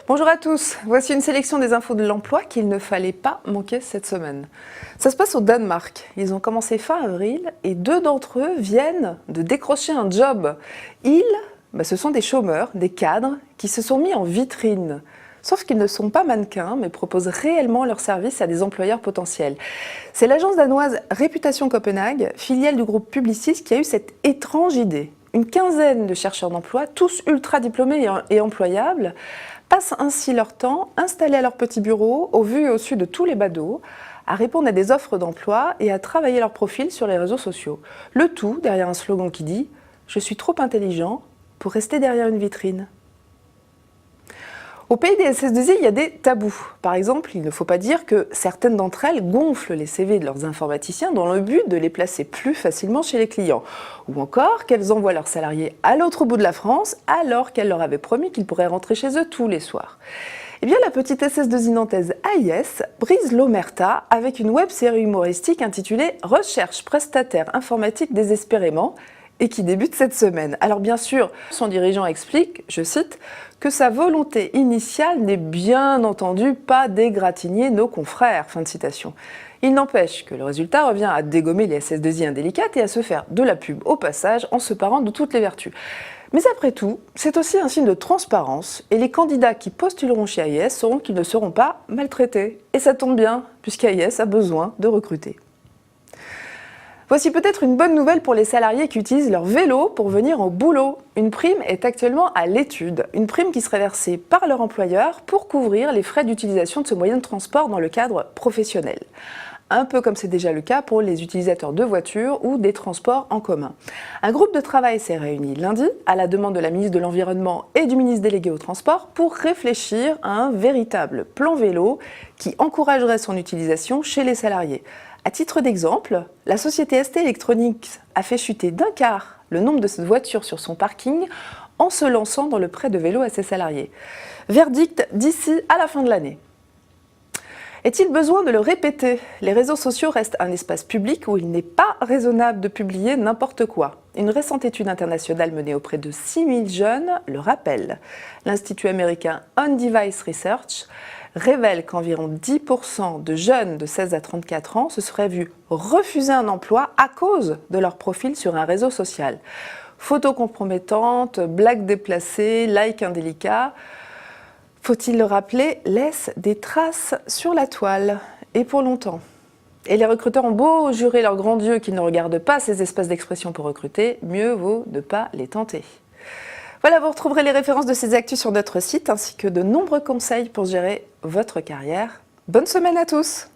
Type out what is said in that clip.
Bonjour à tous, voici une sélection des infos de l'emploi qu'il ne fallait pas manquer cette semaine. Ça se passe au Danemark, ils ont commencé fin avril et 2 d'entre eux viennent de décrocher un job. Ce sont des chômeurs, des cadres qui se sont mis en vitrine. Sauf qu'ils ne sont pas mannequins, mais proposent réellement leurs services à des employeurs potentiels. C'est l'agence danoise Réputation Copenhague, filiale du groupe Publicis, qui a eu cette étrange idée. Une quinzaine de chercheurs d'emploi, tous ultra diplômés et employables, passent ainsi leur temps installés à leur petit bureau, au vu et au su de tous les badauds, à répondre à des offres d'emploi et à travailler leur profil sur les réseaux sociaux. Le tout derrière un slogan qui dit « Je suis trop intelligent pour rester derrière une vitrine ». Au pays des SS2I, il y a des tabous. Par exemple, il ne faut pas dire que certaines d'entre elles gonflent les CV de leurs informaticiens dans le but de les placer plus facilement chez les clients. Ou encore qu'elles envoient leurs salariés à l'autre bout de la France alors qu'elles leur avaient promis qu'ils pourraient rentrer chez eux tous les soirs. Eh bien, la petite SS2I nantaise AIS brise l'omerta avec une web-série humoristique intitulée « Recherche prestataire informatique désespérément » et qui débute cette semaine. Alors bien sûr, son dirigeant explique, je cite, que sa volonté initiale n'est bien entendu pas d'égratigner nos confrères. Fin de citation. Il n'empêche que le résultat revient à dégommer les SS2I indélicates et à se faire de la pub au passage en se parant de toutes les vertus. Mais après tout, c'est aussi un signe de transparence et les candidats qui postuleront chez AIS sauront qu'ils ne seront pas maltraités. Et ça tombe bien, puisqu'AIS a besoin de recruter. Voici peut-être une bonne nouvelle pour les salariés qui utilisent leur vélo pour venir au boulot. Une prime est actuellement à l'étude. Une prime qui serait versée par leur employeur pour couvrir les frais d'utilisation de ce moyen de transport dans le cadre professionnel. Un peu comme c'est déjà le cas pour les utilisateurs de voitures ou des transports en commun. Un groupe de travail s'est réuni lundi à la demande de la ministre de l'Environnement et du ministre délégué au transport pour réfléchir à un véritable plan vélo qui encouragerait son utilisation chez les salariés. À titre d'exemple, la société ST Electronics a fait chuter d'un quart le nombre de voitures sur son parking en se lançant dans le prêt de vélo à ses salariés. Verdict d'ici à la fin de l'année. Est-il besoin de le répéter? Les réseaux sociaux restent un espace public où il n'est pas raisonnable de publier n'importe quoi. Une récente étude internationale menée auprès de 6000 jeunes le rappelle. L'Institut américain On-Device Research révèle qu'environ 10% de jeunes de 16 à 34 ans se seraient vus refuser un emploi à cause de leur profil sur un réseau social. Photos compromettantes, blagues déplacées, likes indélicats, faut-il le rappeler, laissent des traces sur la toile, et pour longtemps. Et les recruteurs ont beau jurer leur grand Dieu qu'ils ne regardent pas ces espaces d'expression pour recruter, mieux vaut ne pas les tenter. Voilà, vous retrouverez les références de ces actus sur notre site, ainsi que de nombreux conseils pour gérer votre carrière. Bonne semaine à tous!